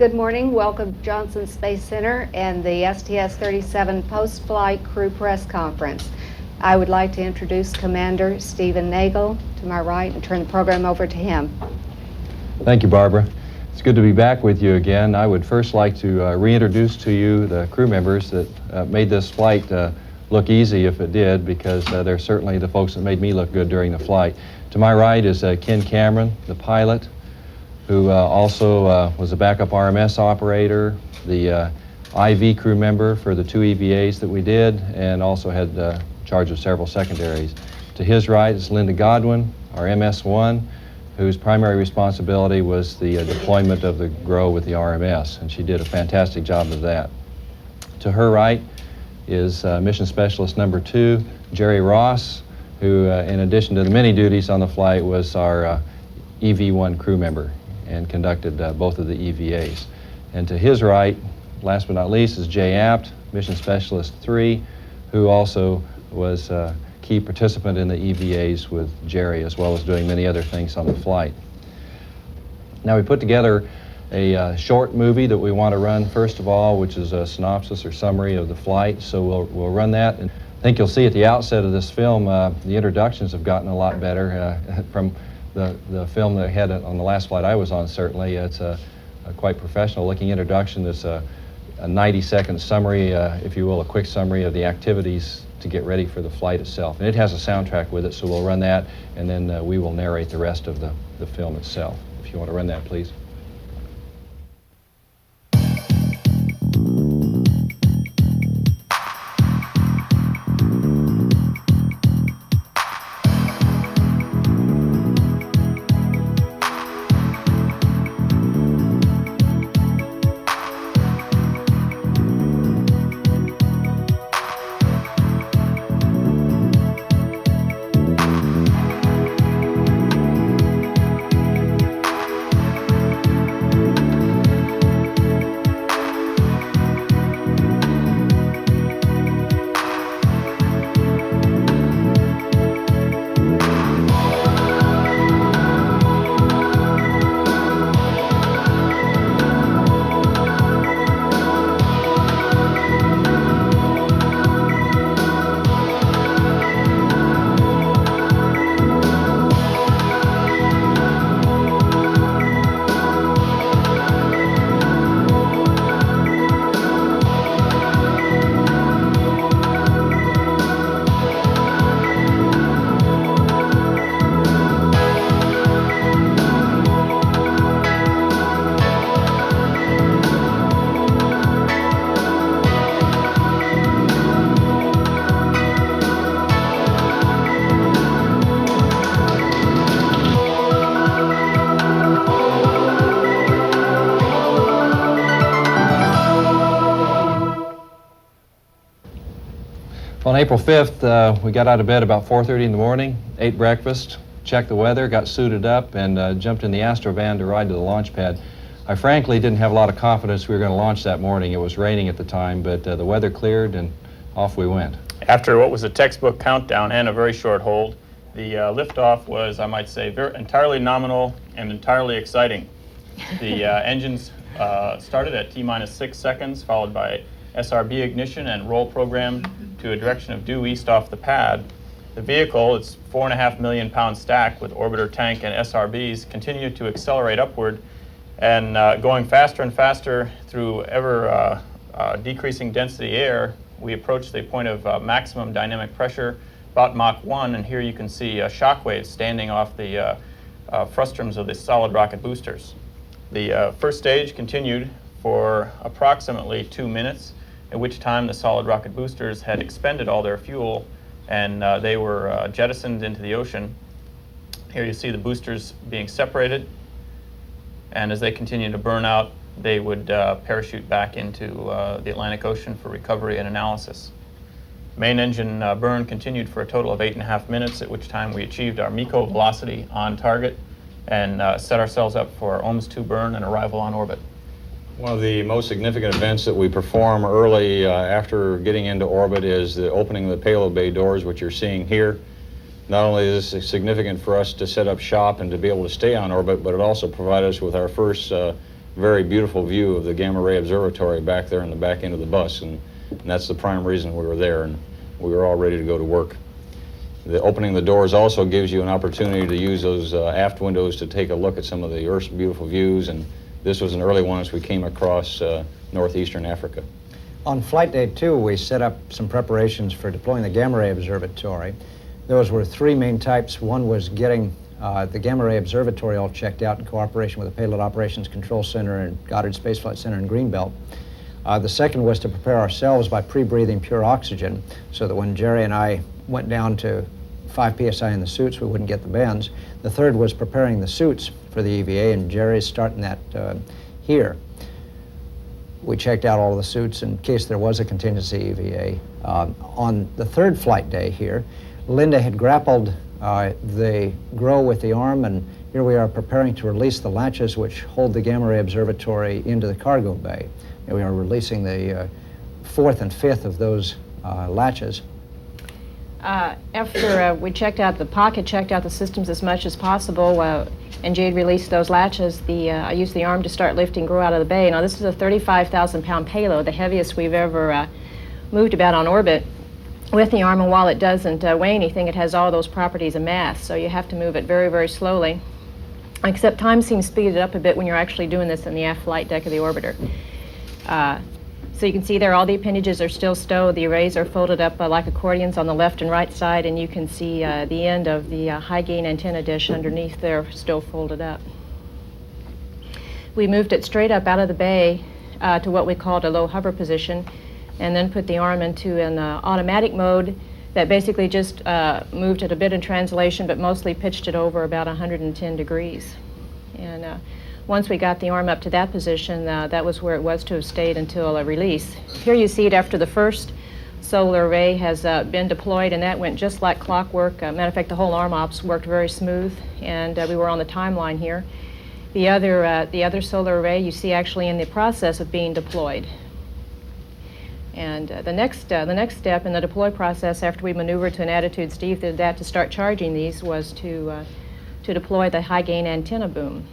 Good morning. Welcome to Johnson Space Center and the STS-37 post-flight crew press conference. I would like to introduce Commander Stephen Nagel to my right and turn the program over to him. Thank you, Barbara. It's good to be back with you again. I would first like to reintroduce to you the crew members that made this flight look easy if it did, because they're certainly the folks that made me look good during the flight. To my right is Ken Cameron, the pilot, who also was a backup RMS operator, the IV crew member for the 2 EVAs that we did, and also had charge of several secondaries. To his right is Linda Godwin, our MS-1, whose primary responsibility was the deployment of the GROW with the RMS, and she did a fantastic job of that. To her right is Mission Specialist number 2, Jerry Ross, who, in addition to the many duties on the flight, was our EV-1 crew member and conducted both of the EVAs. And to his right, last but not least, is Jay Apt, Mission Specialist 3, who also was a key participant in the EVAs with Jerry, as well as doing many other things on the flight. Now, we put together a short movie that we want to run first of all, which is a synopsis or summary of the flight. So we'll run that, and I think you'll see at the outset of this film the introductions have gotten a lot better from the film that I had on the last flight I was on. Certainly, it's a quite professional-looking introduction. It's a 90-second summary, if you will, a quick summary of the activities to get ready for the flight itself. And it has a soundtrack with it, so we'll run that, and then we will narrate the rest of the film itself. If you want to run that, please. On April 5th, we got out of bed about 4:30 in the morning, ate breakfast, checked the weather, got suited up, and jumped in the Astrovan to ride to the launch pad. I frankly didn't have a lot of confidence we were going to launch that morning. It was raining at the time, but the weather cleared and off we went. After what was a textbook countdown and a very short hold, the liftoff was, I might say, entirely nominal and entirely exciting. The engines started at T-minus 6 seconds, followed by SRB ignition and roll program to a direction of due east off the pad. The vehicle, its 4.5 million pound stack with orbiter tank and SRBs, continued to accelerate upward and going faster and faster through ever decreasing density air. We approached the point of maximum dynamic pressure, about Mach 1, and here you can see shock waves standing off the frustrums of the solid rocket boosters. The first stage continued for approximately 2 minutes, at which time the solid rocket boosters had expended all their fuel and they were jettisoned into the ocean. Here you see the boosters being separated, and as they continue to burn out, they would parachute back into the Atlantic Ocean for recovery and analysis. Main engine burn continued for a total of 8.5 minutes, at which time we achieved our MECO velocity on target and set ourselves up for our OMS 2 burn and arrival on orbit. One of the most significant events that we perform early after getting into orbit is the opening of the payload bay doors, which you're seeing here. Not only is this significant for us to set up shop and to be able to stay on orbit, but it also provides us with our first very beautiful view of the Gamma Ray Observatory back there in the back end of the bus, and that's the prime reason we were there, and we were all ready to go to work. The opening the doors also gives you an opportunity to use those aft windows to take a look at some of the Earth's beautiful views, and this was an early one as we came across northeastern Africa. On flight day 2, we set up some preparations for deploying the Gamma Ray Observatory. Those were 3 main types. One was getting the Gamma Ray Observatory all checked out in cooperation with the Payload Operations Control Center and Goddard Space Flight Center in Greenbelt. The second was to prepare ourselves by pre-breathing pure oxygen so that when Jerry and I went down to 5 psi in the suits, we wouldn't get the bends. The third was preparing the suits for the EVA, and Jerry's starting that here. We checked out all the suits in case there was a contingency EVA. On the third flight day here, Linda had grappled the GROW with the arm, and here we are preparing to release the latches which hold the Gamma Ray Observatory into the cargo bay. And we are releasing the 4th and 5th of those latches. After we checked out the pocket, checked out the systems as much as possible, and Jade released those latches, I used the arm to start lifting GROW out of the bay. Now this is a 35,000-pound payload, the heaviest we've ever moved about on orbit with the arm, and while it doesn't weigh anything, it has all those properties of mass, so you have to move it very, very slowly. Except time seems speeded up a bit when you're actually doing this in the aft flight deck of the orbiter. So you can see there all the appendages are still stowed. The arrays are folded up like accordions on the left and right side, and you can see the end of the high gain antenna dish underneath there still folded up. We moved it straight up out of the bay to what we called a low hover position, and then put the arm into an automatic mode that basically just moved it a bit in translation, but mostly pitched it over about 110 degrees. And once we got the arm up to that position, that was where it was to have stayed until a release. Here you see it after the first solar array has been deployed, and that went just like clockwork. Matter of fact, the whole arm ops worked very smooth, and we were on the timeline here. The other solar array you see actually in the process of being deployed. And the next step in the deploy process, after we maneuvered to an attitude Steve did that to start charging these, was to deploy the high gain antenna boom.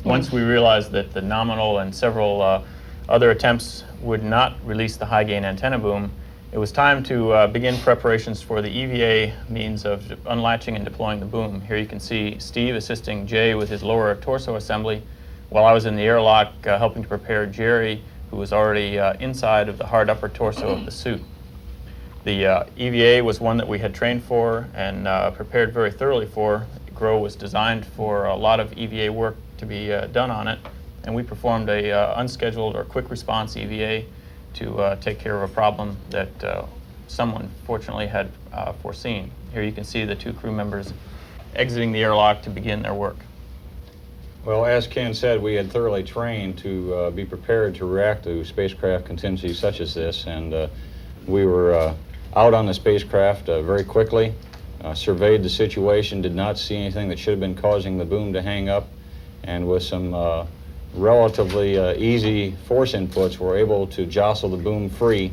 Once we realized that the nominal and several other attempts would not release the high gain antenna boom, it was time to begin preparations for the EVA means of unlatching and deploying the boom. Here you can see Steve assisting Jay with his lower torso assembly, while I was in the airlock helping to prepare Jerry, who was already inside of the hard upper torso of the suit. The EVA was one that we had trained for and prepared very thoroughly for. GROW was designed for a lot of EVA work to be done on it, and we performed a unscheduled or quick response EVA to take care of a problem that someone fortunately had foreseen. Here you can see the 2 crew members exiting the airlock to begin their work. Well, as Ken said, we had thoroughly trained to be prepared to react to spacecraft contingencies such as this, and we were out on the spacecraft very quickly, surveyed the situation, did not see anything that should have been causing the boom to hang up, and with some relatively easy force inputs, were able to jostle the boom free.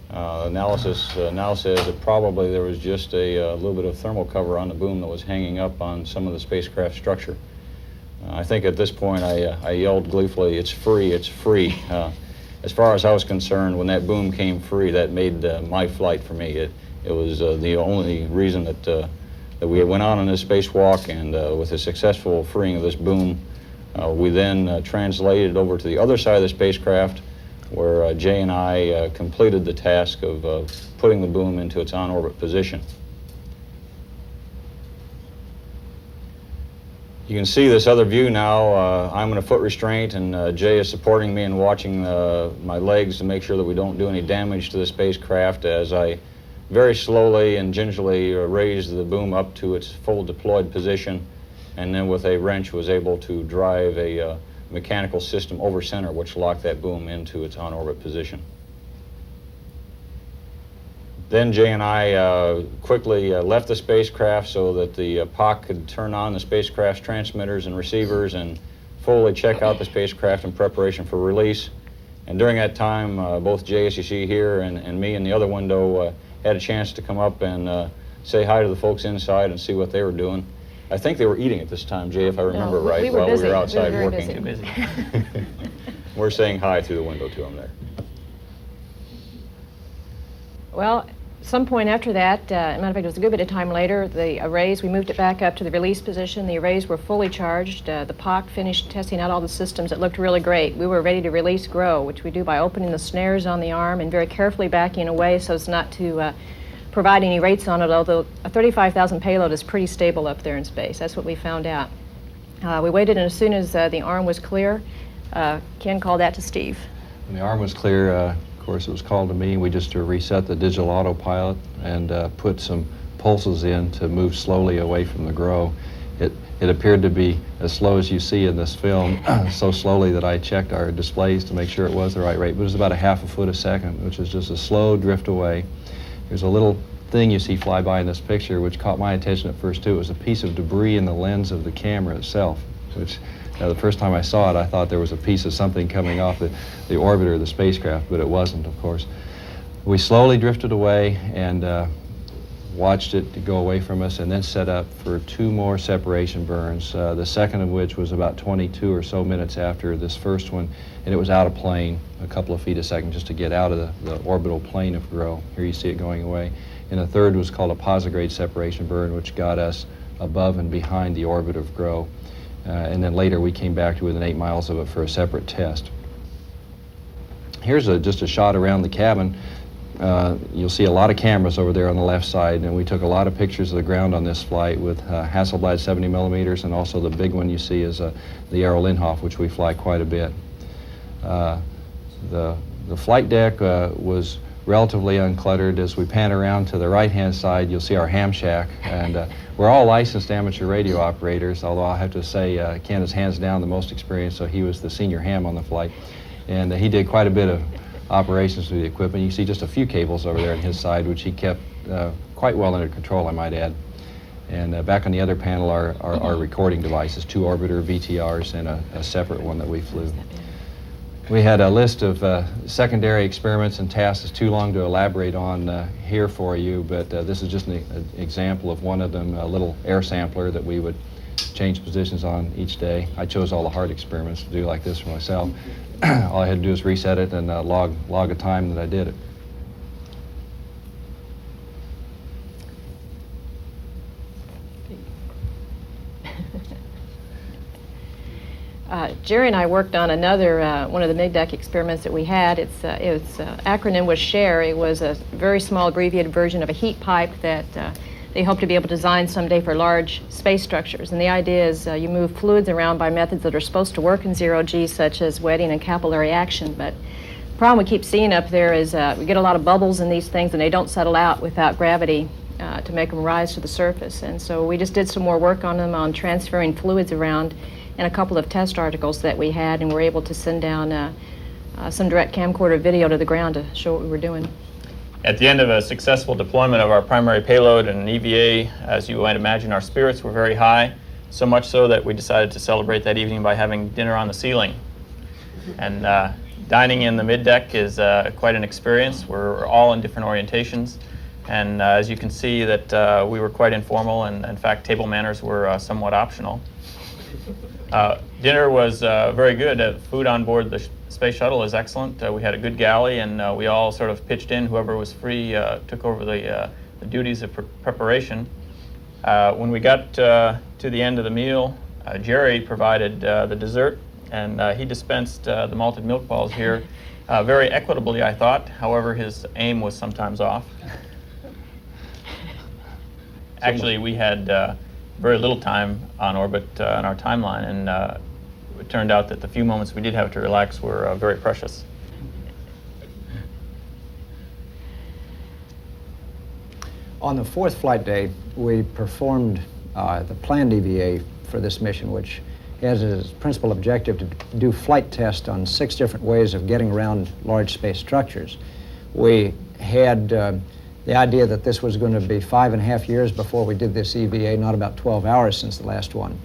Analysis now says that probably there was just a little bit of thermal cover on the boom that was hanging up on some of the spacecraft structure. I think at this point I yelled gleefully, "It's free, it's free." As far as I was concerned, when that boom came free, that made my flight for me. It was the only reason that we went on this spacewalk, and with the successful freeing of this boom, we then translated over to the other side of the spacecraft, where Jay and I completed the task of putting the boom into its on-orbit position. You can see this other view now. I'm in a foot restraint, and Jay is supporting me and watching my legs to make sure that we don't do any damage to the spacecraft as I very slowly and gingerly raised the boom up to its full deployed position, and then with a wrench was able to drive a mechanical system over center which locked that boom into its on-orbit position. Then Jay and I quickly left the spacecraft so that the POC could turn on the spacecraft's transmitters and receivers and fully check out the spacecraft in preparation for release. And during that time, both Jay, as you see here, and me in the other window had a chance to come up and say hi to the folks inside and see what they were doing. I think they were eating at this time, Jay, if I remember right, we were while busy. we were outside very working. busy. We're saying hi through the window to them there. Well, some point after that, matter of fact, it was a good bit of time later, the arrays, we moved it back up to the release position. The arrays were fully charged. The POC finished testing out all the systems. It looked really great. We were ready to release GROW, which we do by opening the snares on the arm and very carefully backing away so as not to provide any rates on it, although a 35,000 payload is pretty stable up there in space. That's what we found out. We waited, and as soon as the arm was clear, Ken called that to Steve. When the arm was clear, of course, it was called to me. We just reset the digital autopilot and put some pulses in to move slowly away from the GROW. It appeared to be as slow as you see in this film, so slowly that I checked our displays to make sure it was the right rate. But it was about a half a foot a second, which is just a slow drift away. There's a little thing you see fly by in this picture which caught my attention at first too. It was a piece of debris in the lens of the camera itself, which the first time I saw it I thought there was a piece of something coming off the orbiter of the spacecraft, but it wasn't, of course. We slowly drifted away and watched it go away from us, and then set up for 2 more separation burns, the second of which was about 22 or so minutes after this first one, and it was out of plane a couple of feet a second just to get out of the orbital plane of GROW. Here you see it going away. And the third was called a posigrade separation burn, which got us above and behind the orbit of GROW. And then later we came back to within 8 miles of it for a separate test. Here's just a shot around the cabin. You'll see a lot of cameras over there on the left side, and we took a lot of pictures of the ground on this flight with Hasselblad 70 millimeters, and also the big one you see is the Aero Linhof, which we fly quite a bit. The flight deck was relatively uncluttered. As we pan around to the right-hand side, you'll see our ham shack, and we're all licensed amateur radio operators, although I'll have to say Ken is hands down the most experienced, so he was the senior ham on the flight, and he did quite a bit of operations with the equipment. You see just a few cables over there on his side, which he kept quite well under control, I might add. And back on the other panel are our recording devices, 2 orbiter VTRs and a separate one that we flew. We had a list of secondary experiments and tasks. It's too long to elaborate on here for you, but this is just an example of one of them, a little air sampler that we would change positions on each day. I chose all the hard experiments to do like this for myself. All I had to do is reset it and log a time that I did it. Jerry and I worked on another one of the mid-deck experiments that we had. Its acronym was SHARE. It was a very small abbreviated version of a heat pipe that they hope to be able to design someday for large space structures. And the idea is you move fluids around by methods that are supposed to work in zero-G, such as wetting and capillary action. But the problem we keep seeing up there is we get a lot of bubbles in these things, and they don't settle out without gravity to make them rise to the surface. And so we just did some more work on them on transferring fluids around in a couple of test articles that we had, and we're able to send down some direct camcorder video to the ground to show what we were doing. At the end of a successful deployment of our primary payload and an EVA, as you might imagine, our spirits were very high, so much so that we decided to celebrate that evening by having dinner on the ceiling. And dining in the mid-deck is quite an experience. We're all in different orientations, and as you can see that we were quite informal, and in fact table manners were somewhat optional. Dinner was very good. Food on board the space shuttle is excellent. We had a good galley, and we all sort of pitched in. Whoever was free took over the duties of preparation. When we got to the end of the meal, Jerry provided the dessert, and he dispensed the malted milk balls here very equitably, I thought. However, his aim was sometimes off. Actually, we had very little time on orbit on our timeline, and it turned out that the few moments we did have to relax were very precious. On the 4th flight day, we performed the planned EVA for this mission, which has as its principal objective to do flight tests on 6 different ways of getting around large space structures. We had the idea that this was going to be 5.5 years before we did this EVA, not about 12 hours since the last one.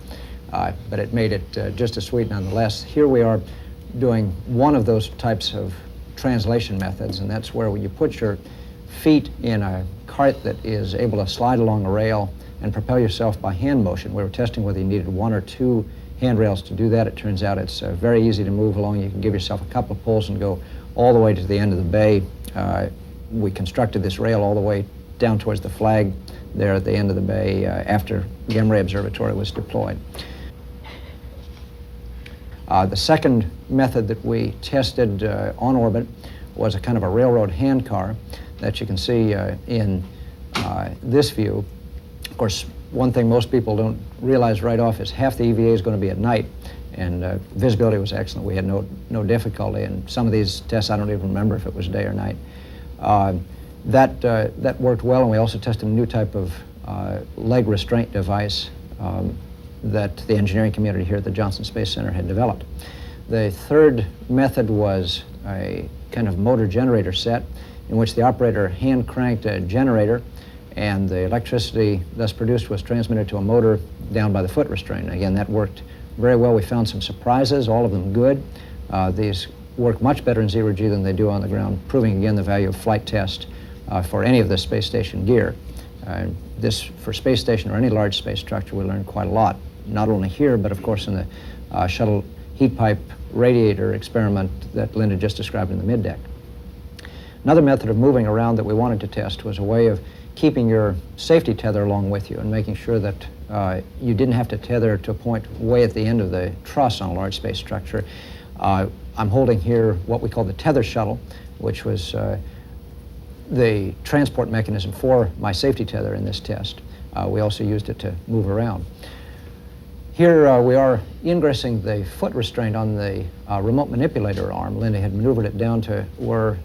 But it made it just as sweet nonetheless. Here we are doing one of those types of translation methods, and that's where you put your feet in a cart that is able to slide along a rail and propel yourself by hand motion. We were testing whether you needed 1 or 2 handrails to do that. It turns out it's very easy to move along. You can give yourself a couple of pulls and go all the way to the end of the bay. We constructed this rail all the way down towards the flag there at the end of the bay after Gamma Ray Observatory was deployed. The second method that we tested on orbit was a kind of a railroad handcar that you can see in this view. Of course, one thing most people don't realize right off is half the EVA is going to be at night, and visibility was excellent. We had no difficulty, and some of these tests I don't even remember if it was day or night. That worked well, and we also tested a new type of leg restraint device that the engineering community here at the Johnson Space Center had developed. The third method was a kind of motor generator set in which the operator hand cranked a generator, and the electricity thus produced was transmitted to a motor down by the foot restraint. Again, that worked very well. We found some surprises, all of them good. These work much better in zero-G than they do on the ground, proving again the value of flight test for any of the space station gear. This, for space station or any large space structure, we learned quite a lot, not only here, but of course in the shuttle heat pipe radiator experiment that Linda just described in the middeck. Another method of moving around that we wanted to test was a way of keeping your safety tether along with you and making sure that you didn't have to tether to a point way at the end of the truss on a large space structure. I'm holding here what we call the tether shuttle, which was the transport mechanism for my safety tether in this test. We also used it to move around. Here we are ingressing the foot restraint on the remote manipulator arm. Linda had maneuvered it down to where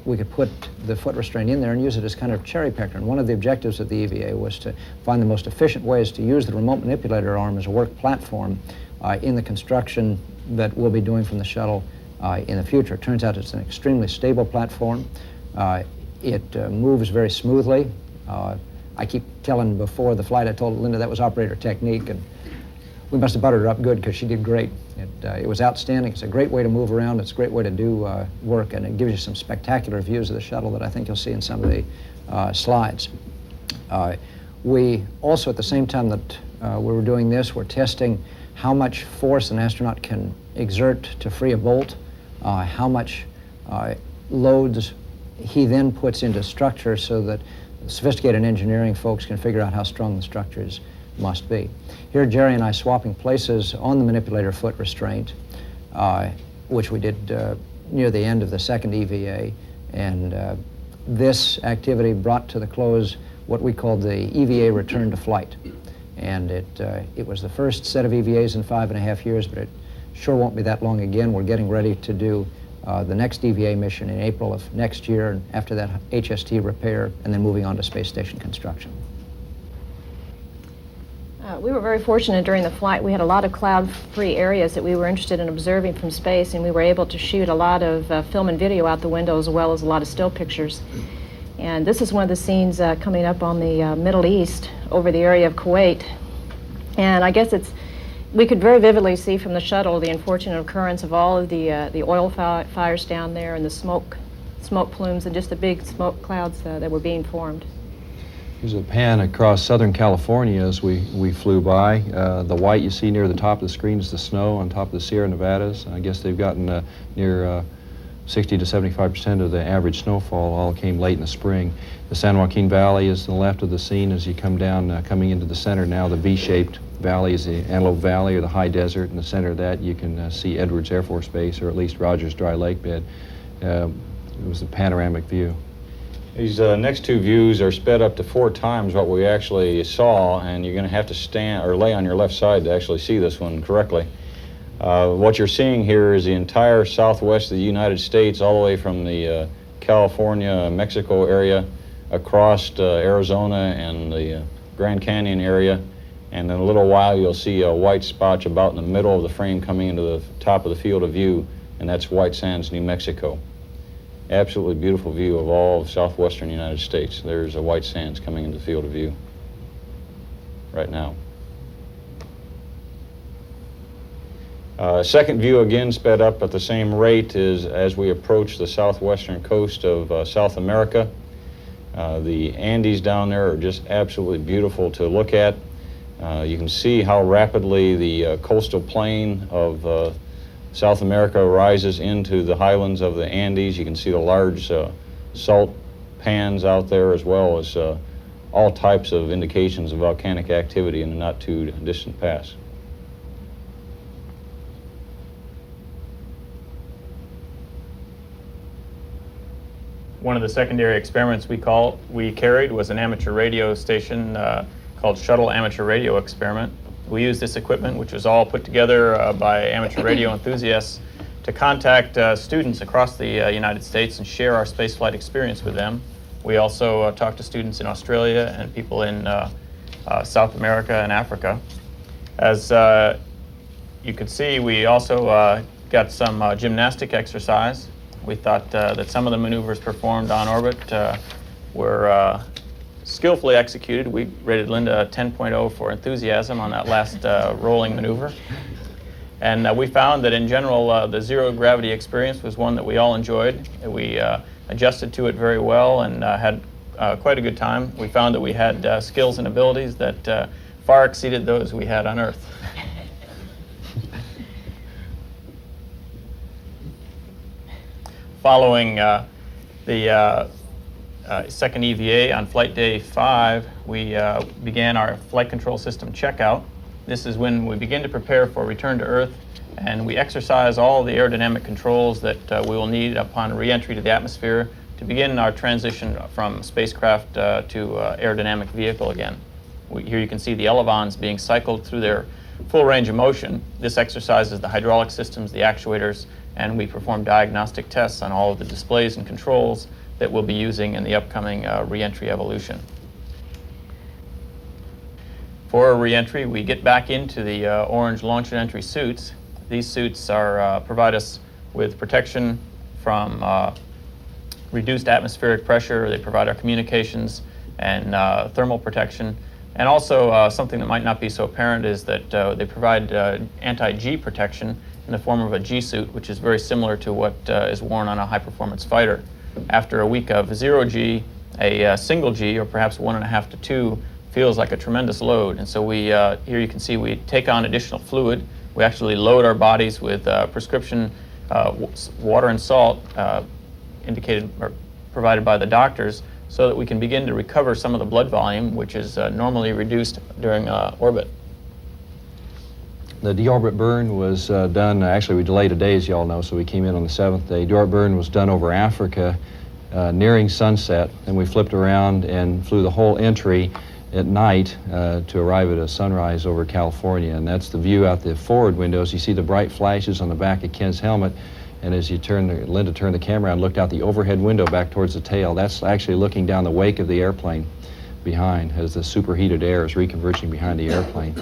we could put the foot restraint in there and use it as kind of cherry picker. And one of the objectives of the EVA was to find the most efficient ways to use the remote manipulator arm as a work platform in the construction that we'll be doing from the shuttle in the future. It turns out it's an extremely stable platform. It moves very smoothly. I keep telling before the flight, I told Linda that was operator technique, and we must have buttered her up good because she did great. It was outstanding. It's a great way to move around. It's a great way to do work, and it gives you some spectacular views of the shuttle that I think you'll see in some of the slides. We also, at the same time that we were doing this, were testing how much force an astronaut can exert to free a bolt, how much loads he then puts into structure so that sophisticated engineering folks can figure out how strong the structures must be. Here, Jerry and I swapping places on the manipulator foot restraint, which we did near the end of the second EVA, and this activity brought to the close what we called the EVA return to flight. And it was the first set of EVAs in 5.5 years, but it sure won't be that long again. We're getting ready to do the next EVA mission in April of next year, and after that HST repair, and then moving on to space station construction. We were very fortunate during the flight. We had a lot of cloud-free areas that we were interested in observing from space, and we were able to shoot a lot of film and video out the window, as well as a lot of still pictures. And this is one of the scenes coming up on the Middle East over the area of Kuwait. And I guess we could very vividly see from the shuttle the unfortunate occurrence of all of the oil fires down there, and the smoke plumes, and just the big smoke clouds that were being formed. Here's a pan across Southern California as we flew by. The white you see near the top of the screen is the snow on top of the Sierra Nevadas. I guess they've gotten near 60 to 75% of the average snowfall all came late in the spring. The San Joaquin Valley is to the left of the scene as you come down, coming into the center now. The V-shaped valley is the Antelope Valley, or the high desert. In the center of that you can see Edwards Air Force Base, or at least Rogers Dry Lake Bed. It was a panoramic view. These next two views are sped up to 4 times what we actually saw, and you're going to have to stand or lay on your left side to actually see this one correctly. What you're seeing here is the entire southwest of the United States, all the way from the California, Mexico area, across Arizona and the Grand Canyon area, and in a little while you'll see a white spot about in the middle of the frame coming into the top of the field of view, and that's White Sands, New Mexico. Absolutely beautiful view of all of southwestern United States. There's a White Sands coming into the field of view right now. Second view again sped up at the same rate as we approach the southwestern coast of South America. The Andes down there are just absolutely beautiful to look at. You can see how rapidly the coastal plain of South America rises into the highlands of the Andes. You can see the large salt pans out there, as well as all types of indications of volcanic activity in the not too distant past. One of the secondary experiments we carried was an amateur radio station called Shuttle Amateur Radio Experiment. We used this equipment, which was all put together by amateur radio enthusiasts, to contact students across the United States and share our spaceflight experience with them. We also talked to students in Australia and people in South America and Africa. As you could see, we also got some gymnastic exercise. We thought that some of the maneuvers performed on orbit were skillfully executed. We rated Linda a 10.0 for enthusiasm on that last rolling maneuver. And we found that in general, the zero gravity experience was one that we all enjoyed. We adjusted to it very well and had quite a good time. We found that we had skills and abilities that far exceeded those we had on Earth. Following the second EVA on flight day 5, we began our flight control system checkout. This is when we begin to prepare for return to Earth, and we exercise all the aerodynamic controls that we will need upon re-entry to the atmosphere to begin our transition from spacecraft to aerodynamic vehicle again. Here you can see the elevons being cycled through their full range of motion. This exercises the hydraulic systems, the actuators, and we perform diagnostic tests on all of the displays and controls that we'll be using in the upcoming re-entry evolution. For re-entry, we get back into the orange launch and entry suits. These suits provide us with protection from reduced atmospheric pressure. They provide our communications and thermal protection. And also something that might not be so apparent is that they provide anti-G protection in the form of a G-suit, which is very similar to what is worn on a high-performance fighter. After a week of 0G, a single G, or perhaps 1.5 to 2, feels like a tremendous load. And so we, here you can see we take on additional fluid. We actually load our bodies with prescription water and salt indicated or provided by the doctors, so that we can begin to recover some of the blood volume, which is normally reduced during orbit. The deorbit burn was done, actually we delayed a day, as you all know, so we came in on the 7th day. Deorbit burn was done over Africa nearing sunset, and we flipped around and flew the whole entry at night to arrive at a sunrise over California. And that's the view out the forward windows. You see the bright flashes on the back of Ken's helmet, and as you Linda turned the camera and looked out the overhead window back towards the tail, that's actually looking down the wake of the airplane behind as the superheated air is reconverging behind the airplane.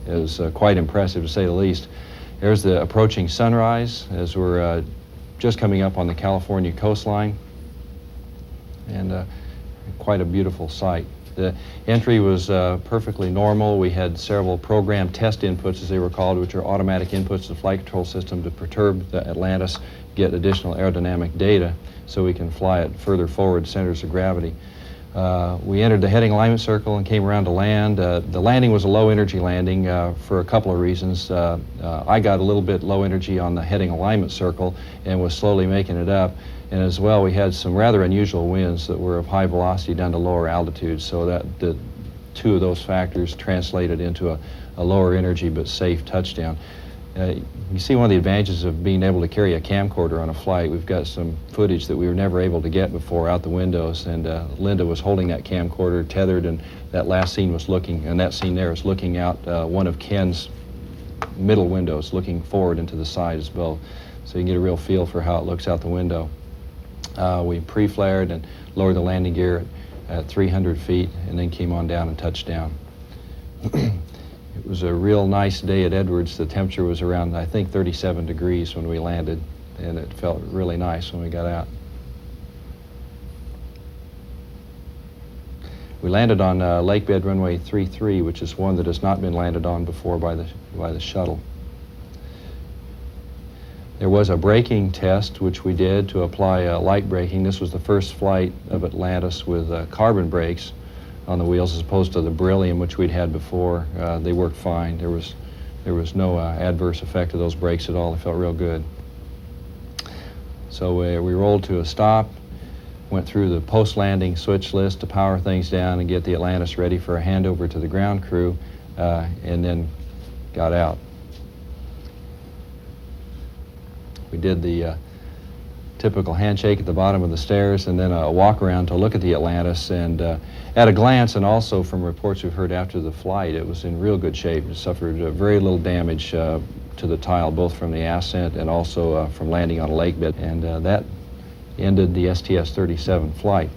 It was quite impressive, to say the least. There's the approaching sunrise as we're just coming up on the California coastline, and quite a beautiful sight. The entry was perfectly normal. We had several program test inputs, as they were called, which are automatic inputs to the flight control system to perturb the Atlantis, get additional aerodynamic data so we can fly it further forward centers of gravity. We entered the heading alignment circle and came around to land. The landing was a low energy landing for a couple of reasons. I got a little bit low energy on the heading alignment circle and was slowly making it up. And as well, we had some rather unusual winds that were of high velocity down to lower altitudes, so that the two of those factors translated into a lower energy but safe touchdown. You see one of the advantages of being able to carry a camcorder on a flight. We've got some footage that we were never able to get before out the windows, and Linda was holding that camcorder tethered, and that last scene was looking, and that scene there is looking out one of Ken's middle windows, looking forward into the side as well, so you can get a real feel for how it looks out the window. We pre-flared and lowered the landing gear at 300 feet and then came on down and touched down. It was a real nice day at Edwards. The temperature was around, I think, 37 degrees when we landed, and it felt really nice when we got out. We landed on lake bed runway 33, which is one that has not been landed on before by the shuttle. There was a braking test which we did to apply light braking. This was the first flight of Atlantis with carbon brakes on the wheels as opposed to the beryllium which we'd had before. They worked fine. There was no adverse effect of those brakes at all. They felt real good. So we rolled to a stop, went through the post-landing switch list to power things down and get the Atlantis ready for a handover to the ground crew, and then got out. We did the typical handshake at the bottom of the stairs and then a walk around to look at the Atlantis, and at a glance, and also from reports we've heard after the flight, it was in real good shape. It suffered very little damage to the tile, both from the ascent and also from landing on a lake bed, and that ended the STS-37 flight.